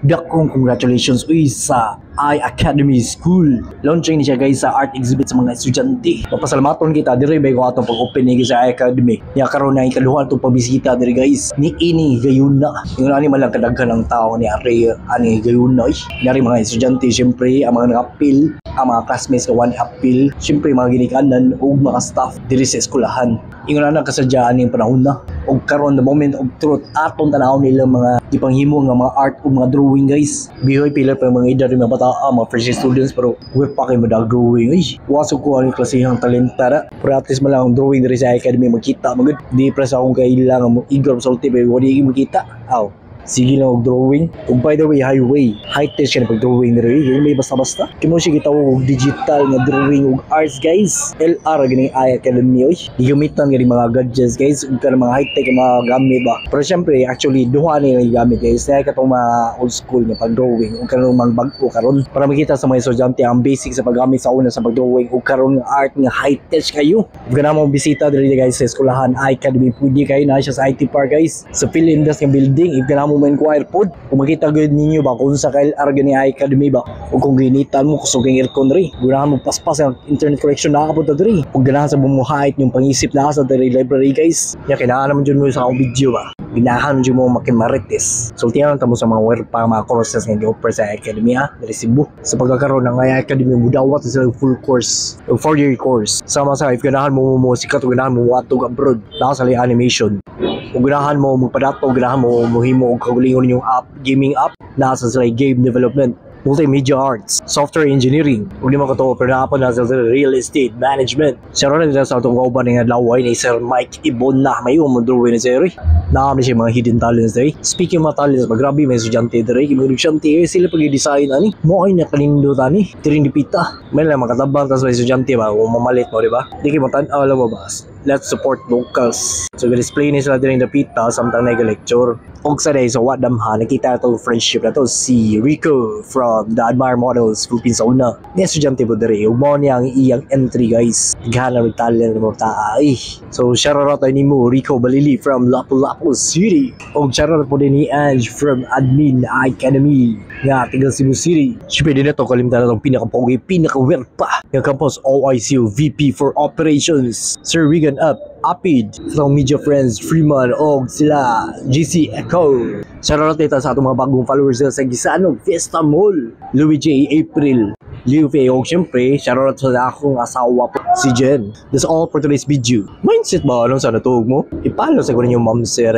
Dakong congratulations uy sa iAcademy School. Launching ni siya guys sa art exhibit sa mga estudyante. Papasalamaton kita diri bay ko atong pag-open ni sa iAcademy. Nya karon na ikaduha atong pabisita diri guys. Ni ini gayuna. Yung ani man lang kadaghan ng tao ni are ani gayuna. Dari mga estudyante syempre ang mga nag-appeal, ang mga classmates ka one appeal, syempre mga ginikanan ug mga staff diri sa eskwelahan. Ingon na kasadyaan ning panahon na. Og karon the moment of truth aton tanaw nila mga ipanghimo nga mga art o mga drawing guys. Bihoy pila pa mga edad mga bata mga fresh students pero we pa kay madag drawing ay wasog ko ang klasehang talenta practice man lang ang drawing diri sa academy magkita magud di press akong kailangan mo igor sulti ba wali makita aw sige lang og drawing. Ug by the way, highway, high-tech siya na pag-drawing diri. Yung may basta-basta. Kimo siya gitawag og digital nga drawing ug arts guys. LR ganing iAcademy oy. Gigamitan ganing mga gadgets guys ug kanang mga high-tech mga gamit ba. Pero syempre actually duha ni nga gamit guys. Kaya katong mga old school nga pag-drawing ug kanang mga bag-o karon para makita sa mga estudyante ang basic sa paggamit sa una sa pag-drawing ug karon nga art nga high-tech kayo. Ug kana mo bisita diri guys sa eskwelahan iAcademy pwede kayo na siya sa IT Park guys. Sa Philindas nga building ug kana mo ma-inquire pod kung makita gud ninyo ba kung sa KLR gani Academy ba o kung ginitan mo kusog ang aircon diri ganahan mo paspas ang internet connection nakapod diri ug ganahan sa bumuhait yung pangisip na sa diri library guys ya kailangan naman jud mo sa akong video ba ganahan jud mo makimarites sultihan ta mo sa mga werpa mga courses nga gi-offer sa Academy diri Cebu sa pagkakaroon ng Academy mo dawat sa full course o 4-year course sama sa if ganahan mo sikat o ganahan mo watog abroad na sa animation kung ganahan mo magpadato, ganahan mo muhimo og kaugalingon yung app, gaming app, nasa sa game development, multimedia arts, software engineering, ug di man kato pero naapon na sa real estate management. Saro na sa atong kauban nga laway ni Sir Mike Ibon na may umudruwi ni Sir. Naam siya mga hidden talents diri. Speaking of talents, grabe may estudyante diri, mga estudyante sila pag-design ani. Mo ay nakalindutan ni, tiring dipita. May lang makatabang tas may estudyante ba, o mamalit mo di ba? Di kay mo tan-aw lang mo ba? Let's support locals. So display ni sila din the pita samtang nag-lecture. Og sa day so what damha nakita to friendship na to si Rico from the Admire Models Philippines una. Ni estudyante po diri ug mao niya ang iyang entry guys. Gana ng talent mo ta ay. So shout out ni mo Rico Balili from Lapu-Lapu City. Og shout out po din ni Ange from Admin Academy nga tiga Cebu City. Siyempre din na to kalimtan na itong pinaka-pogi, pinaka-werpa ng campus OICU VP for Operations Sir Regan Apid sa media friends Freeman og sila GC Echo. Shoutout dito sa atong mga bagong followers sa Gisanog Fiesta Mall, Louis J. April, Liu Fei og syempre shoutout sa akong asawa po si Jen. That's all for today's video. Mindset ba anong sa natug mo? Ipalo sa ko ninyo ma'am Sir